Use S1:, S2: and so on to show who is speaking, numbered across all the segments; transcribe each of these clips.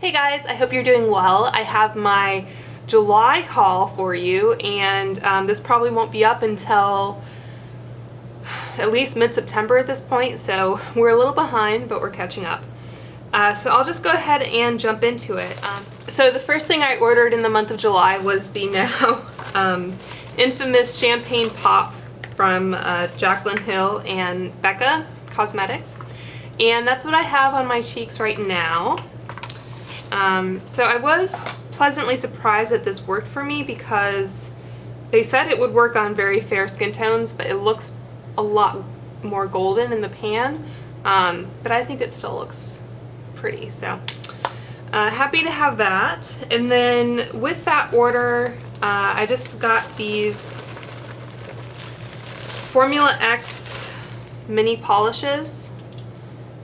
S1: Hey guys, I hope you're doing well. I have my July haul for you, and this probably won't be up until at least mid-September at this point, so we're a little behind, but we're catching up. So I'll just go ahead and jump into it. So the first thing I ordered in the month of July was the now infamous champagne pop from Jaclyn Hill and BECCA Cosmetics, and that's what I have on my cheeks right now. So I was pleasantly surprised that this worked for me because they said it would work on very fair skin tones, but it looks a lot more golden in the pan, but I think it still looks pretty, so happy to have that. And then with that order, I just got these Formula X mini polishes.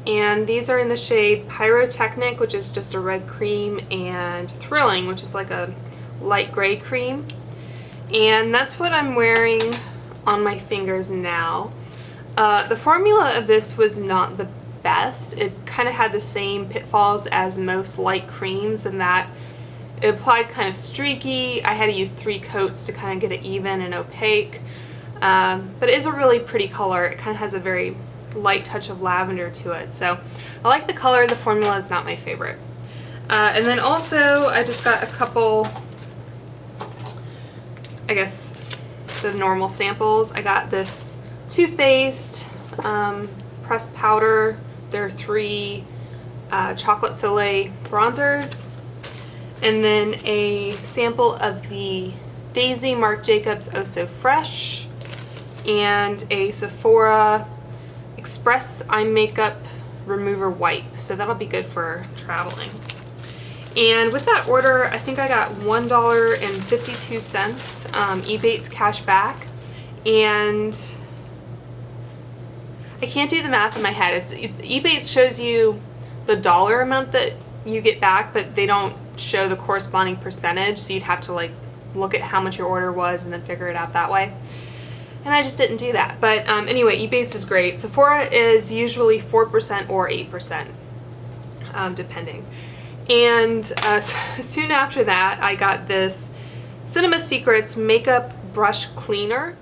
S1: And these are in the shade Pyrotechnic, which is just a red cream, and Thrilling, which is like a light gray cream. And that's what I'm wearing on my fingers now. The formula of this was not the best. It kind of had the same pitfalls as most light creams in that it applied kind of streaky. I had to use 3 coats to kind of get it even and opaque. But it is a really pretty color. It kind of has a very light touch of lavender to it, so I like the color. The formula is not my favorite. And then also I just got a couple, I guess, the normal samples. I got this Too Faced pressed powder. There are 3 Chocolate Soleil bronzers, and then a sample of the Daisy Marc Jacobs Oh So Fresh, and a Sephora Express Eye Makeup Remover Wipe, so that'll be good for traveling. And with that order, I think I got $1.52 Ebates cash back, and I can't do the math in my head. Ebates shows you the dollar amount that you get back, but they don't show the corresponding percentage, so you'd have to like look at how much your order was and then figure it out that way. And I just didn't do that. But anyway, Ebates is great. Sephora is usually 4% or 8%, depending. And soon after that, I got this Cinema Secrets Makeup Brush Cleaner.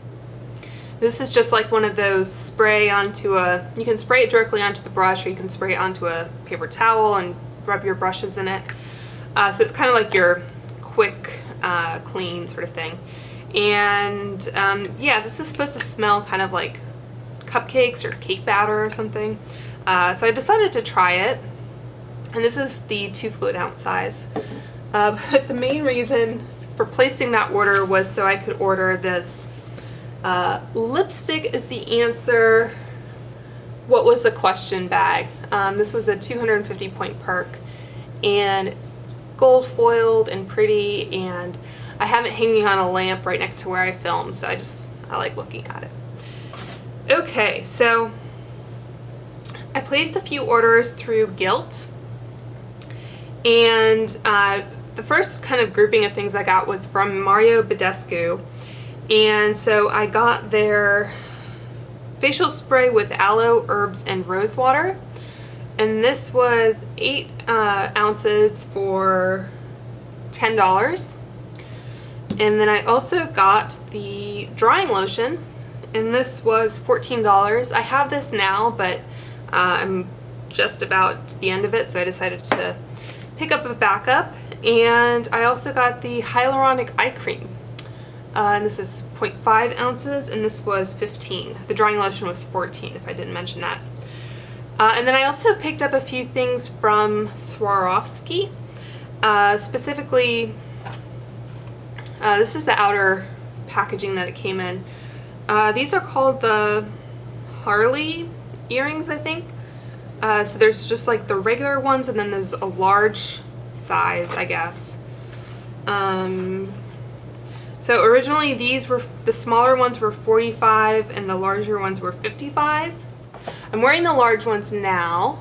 S1: This is just like one of those spray onto a, you can spray it directly onto the brush, or you can spray it onto a paper towel and rub your brushes in it. So it's kind of like your quick clean sort of thing. And yeah, this is supposed to smell kind of like cupcakes or cake batter or something. So I decided to try it, and this is the 2 fluid ounce size. But the main reason for placing that order was so I could order this lipstick is the answer. What was the question bag? This was a 250 point perk, and it's gold foiled and pretty, and I have it hanging on a lamp right next to where I film, so I like looking at it. Okay, so I placed a few orders through Gilt, and the first kind of grouping of things I got was from Mario Badescu, and so I got their facial spray with aloe, herbs, and rose water, and this was 8 ounces for $10. And then I also got the drying lotion, and this was $14. I have this now, but I'm just about to the end of it, so I decided to pick up a backup. And I also got the Hyaluronic Eye Cream, and this is 0.5 ounces, and this was $15. The drying lotion was $14, if I didn't mention that. And then I also picked up a few things from Swarovski, specifically. This is the outer packaging that it came in. These are called the Harley Earrings, I think. So there's just like the regular ones, and then there's a large size, I guess. So originally these were, the smaller ones were $45 and the larger ones were $55. I'm wearing the large ones now.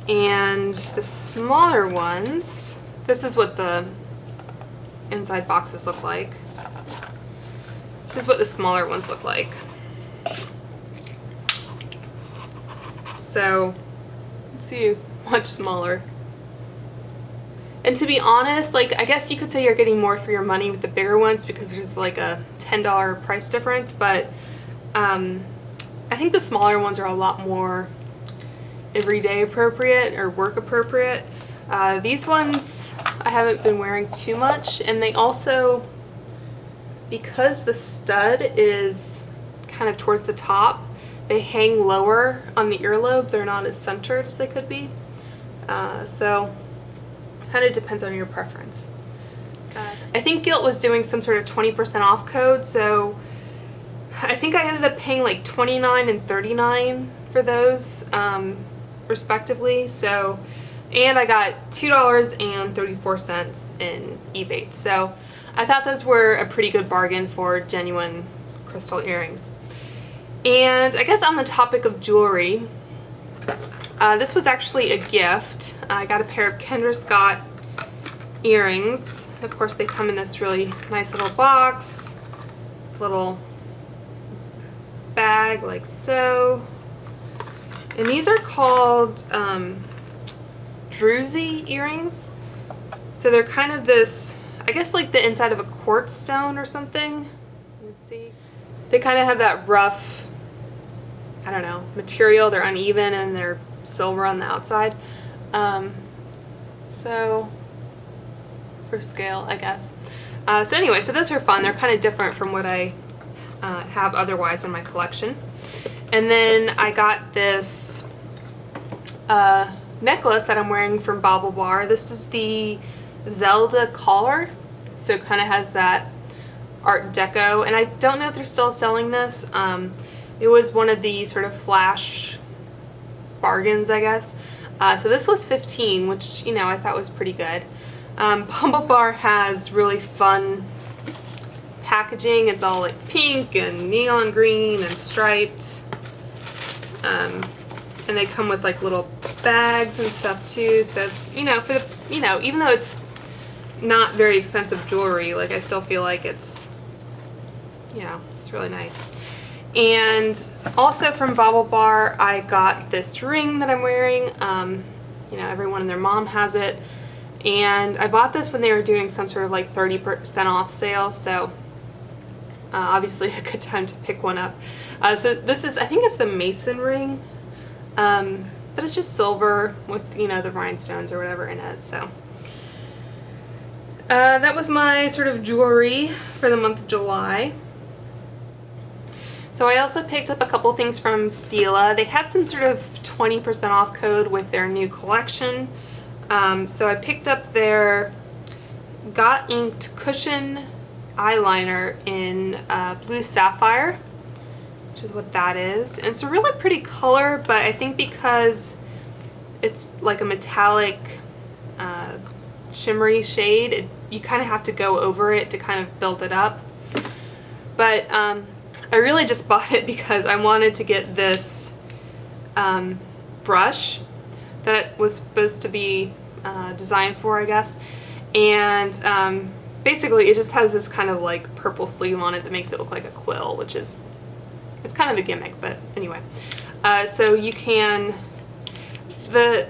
S1: And the smaller ones, this is what the inside boxes look like. This is what the smaller ones look like. So, see, much smaller. And to be honest, like, I guess you could say you're getting more for your money with the bigger ones because there's like a $10 price difference, but I think the smaller ones are a lot more everyday appropriate or work appropriate. These ones I haven't been wearing too much, and they also, because the stud is kind of towards the top, they hang lower on the earlobe. They're not as centered as they could be. So kind of depends on your preference. I think Gilt was doing some sort of 20% off code, so I think I ended up paying like $29 and $39 for those respectively. So, and I got $2.34 in eBay. So I thought those were a pretty good bargain for genuine crystal earrings. And I guess on the topic of jewelry, this was actually a gift. I got a pair of Kendra Scott earrings. Of course, they come in this really nice little box, little bag like so. And these are called Drusy Earrings. So they're kind of this, I guess like the inside of a quartz stone or something. Let's see. They kind of have that rough, I don't know, material. They're uneven and they're silver on the outside. So for scale, I guess. So anyway, so those are fun. They're kind of different from what I have otherwise in my collection. And then I got this necklace that I'm wearing from BaubleBar. This is the Zelda Collar. So it kind of has that Art Deco, and I don't know if they're still selling this. It was one of the sort of flash bargains, I guess. So this was $15, which, you know, I thought was pretty good. BaubleBar has really fun packaging. It's all like pink and neon green and striped. And they come with like little bags and stuff too. So, you know, for the, you know, even though it's not very expensive jewelry, like I still feel like it's, you know, it's really nice. And also from BaubleBar, I got this ring that I'm wearing. You know, everyone and their mom has it. And I bought this when they were doing some sort of like 30% off sale. So obviously a good time to pick one up. So this is, I think it's the Mason ring. But it's just silver with, you know, the rhinestones or whatever in it. So that was my sort of jewelry for the month of July. So I also picked up a couple things from Stila. They had some sort of 20% off code with their new collection. So I picked up their Got Inked Cushion eyeliner in blue sapphire, which is what that is. And it's a really pretty color, but I think because it's like a metallic shimmery shade, you kind of have to go over it to kind of build it up. But I really just bought it because I wanted to get this brush that it was supposed to be designed for, I guess. And basically it just has this kind of like purple sleeve on it that makes it look like a quill, which is, it's kind of a gimmick, but anyway. So you can, the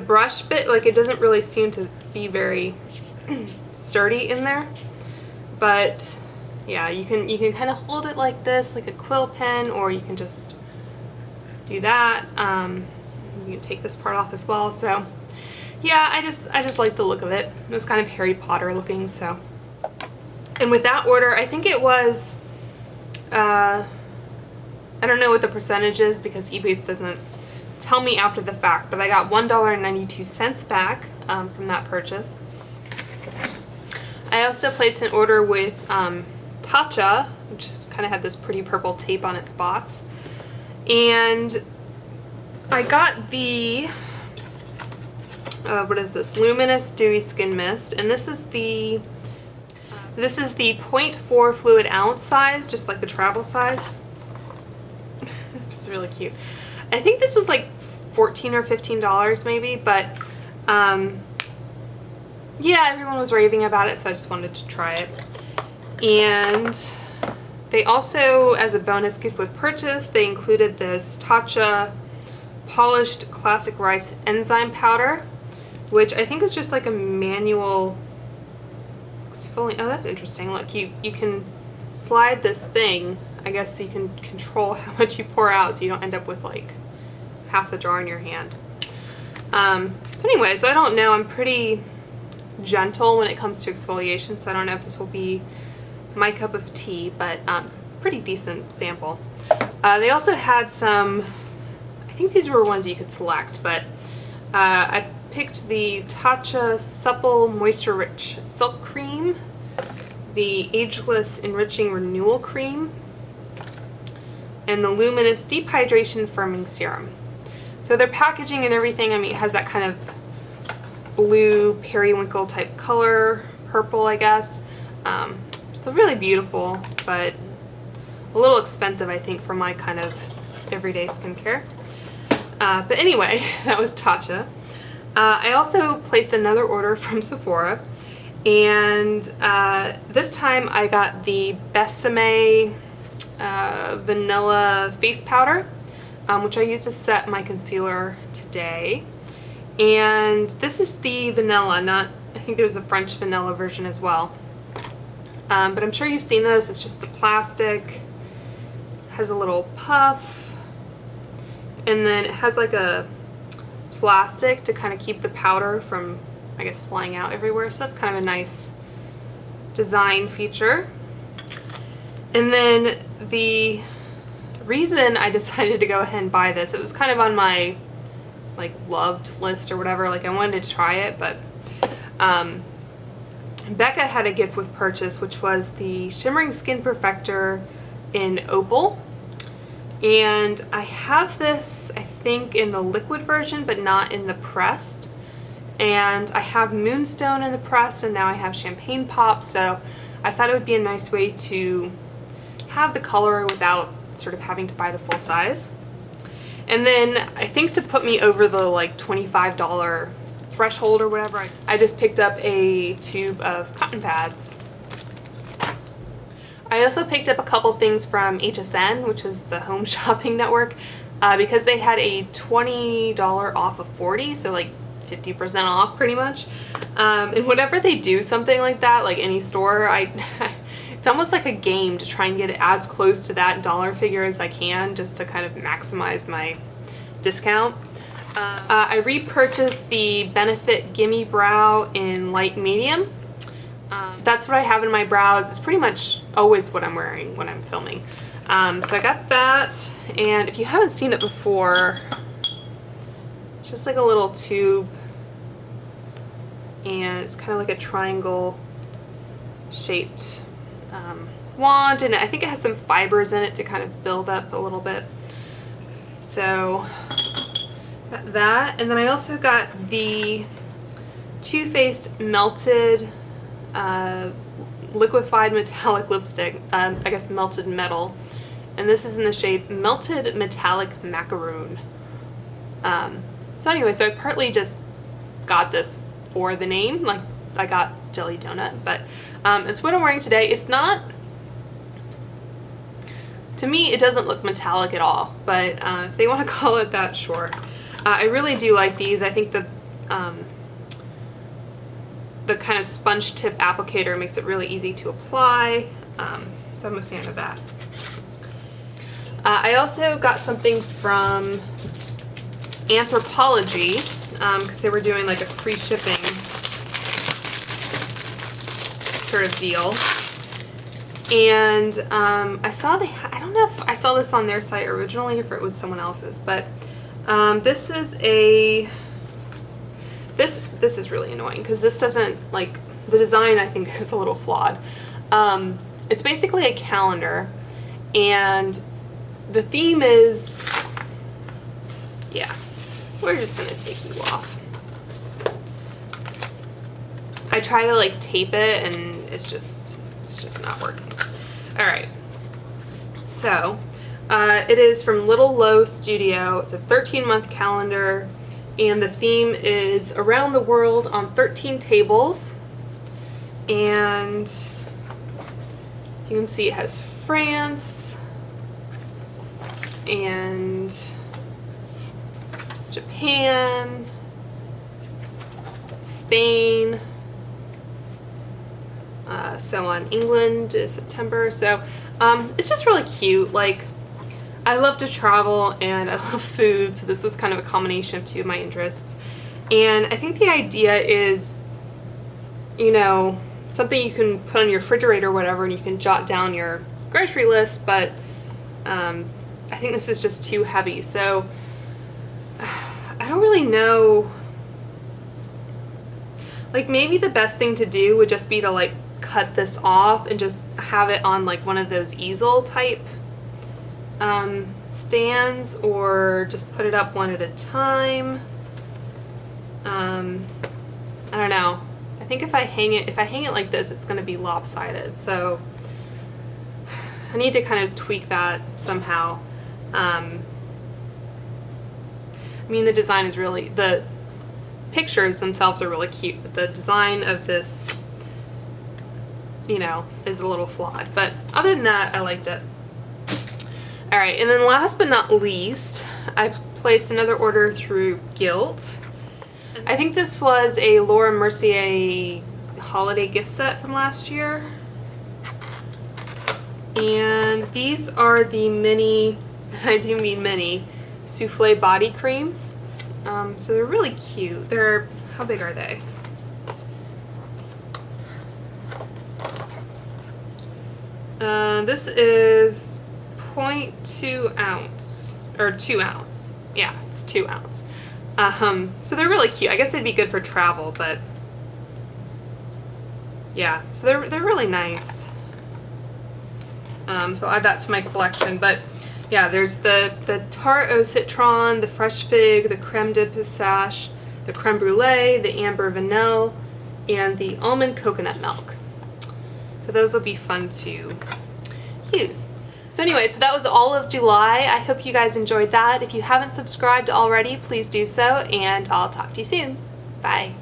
S1: brush bit, like it doesn't really seem to be very sturdy in there, but yeah, you can kind of hold it like this, like a quill pen, or you can just do that. You can take this part off as well. So yeah, I just like the look of it. It was kind of Harry Potter looking. So, and with that order, I think it was, I don't know what the percentage is because eBay doesn't tell me after the fact, but I got $1.92 back from that purchase. I also placed an order with Tatcha, which kind of had this pretty purple tape on its box. And I got the, what is this? Luminous Dewy Skin Mist. And this is the 0.4 fluid ounce size, just like the travel size. Which is really cute. I think this was like $14 or $15 maybe, but yeah, everyone was raving about it, so I just wanted to try it. And they also, as a bonus gift with purchase, they included this Tatcha Polished Classic Rice Enzyme Powder, which I think is just like a manual exfoliant. Oh, that's interesting. Look, you can slide this thing, I guess, so you can control how much you pour out so you don't end up with like half the jar in your hand. So anyways, I don't know. I'm pretty gentle when it comes to exfoliation, so I don't know if this will be my cup of tea, but pretty decent sample. They also had some, I think these were ones you could select, but I picked the Tatcha Supple Moisture Rich Silk Cream, the Ageless Enriching Renewal Cream, and the Luminous Deep Hydration Firming Serum. So their packaging and everything, I mean, it has that kind of blue periwinkle type color, purple, I guess. So really beautiful, but a little expensive, I think, for my kind of everyday skincare. But anyway, that was Tatcha. I also placed another order from Sephora, and this time I got the Bésame Vanilla Face Powder, which I used to set my concealer today. And this is the vanilla, not, I think there's a French vanilla version as well. But I'm sure you've seen this. It's just the plastic, has a little puff, and then it has like a plastic to kind of keep the powder from, I guess, flying out everywhere. So that's kind of a nice design feature. And then the reason I decided to go ahead and buy this, it was kind of on my like loved list or whatever, like I wanted to try it, but BECCA had a gift with purchase, which was the Shimmering Skin Perfector in Opal. And I have this, I think, in the liquid version, but not in the pressed. And I have Moonstone in the pressed, and now I have Champagne Pop, so I thought it would be a nice way to have the color without sort of having to buy the full size. And then I think to put me over the like $25 threshold or whatever, I just picked up a tube of cotton pads. I also picked up a couple things from HSN, which is the home shopping network, because they had a $20 off of 40, so like 50% off pretty much. And whenever they do something like that, like any store, it's almost like a game to try and get it as close to that dollar figure as I can, just to kind of maximize my discount. I repurchased the Benefit Gimme Brow in light medium. That's what I have in my brows. It's pretty much always what I'm wearing when I'm filming. So I got that, and if you haven't seen it before, it's just like a little tube, and it's kind of like a triangle shaped wand, and I think it has some fibers in it to kind of build up a little bit. So got that, and then I also got the Too Faced Melted liquefied metallic lipstick, I guess melted metal, and this is in the shade Melted Metallic Macaroon. So anyway, so I partly just got this for the name, like I got Jelly Donut, but it's what I'm wearing today. It's not, to me it doesn't look metallic at all, but if they want to call it that, sure. I really do like these. I think the kind of sponge tip applicator makes it really easy to apply, so I'm a fan of that. I also got something from Anthropologie, because they were doing like a free shipping sort of deal, and I saw I don't know if I saw this on their site originally or if it was someone else's, but this is a this is really annoying because this doesn't, like, the design I think is a little flawed. It's basically a calendar, and the theme is, yeah, we're just gonna take you off. I try to like tape it and it's just not working. All right, so it is from Little Low Studio. It's a 13-month calendar, and the theme is around the world on 13 tables. And you can see it has France and Japan, Spain. So on England is September. So it's just really cute. Like, I love to travel and I love food, so this was kind of a combination of two of my interests. And I think the idea is, you know, something you can put on your refrigerator or whatever, and you can jot down your grocery list, but I think this is just too heavy. So I don't really know. Like, maybe the best thing to do would just be to like cut this off and just have it on like one of those easel type stands, or just put it up one at a time. I don't know. I think if I hang it like this, it's going to be lopsided. So I need to kind of tweak that somehow. I mean, the design is really, the pictures themselves are really cute, but the design of this, you know, is a little flawed. But other than that, I liked it. All right, and then last but not least, I've placed another order through Gilt. I think this was a Laura Mercier holiday gift set from last year. And these are the mini, I do mean mini, Soufflé body creams. So they're really cute. They're, how big are they? This is 0.2 ounce, or 2 ounce. Yeah, it's 2 ounce. So they're really cute. I guess they'd be good for travel, but yeah, so they're really nice. So I'll add that to my collection. But yeah, there's the Tarte au Citron, the Fresh Fig, the Crème de Pistache, the Crème Brûlée, the Amber Vanille, and the Almond Coconut Milk. So those will be fun to use. So anyway, so that was all of July. I hope you guys enjoyed that. If you haven't subscribed already, please do so, and I'll talk to you soon. Bye.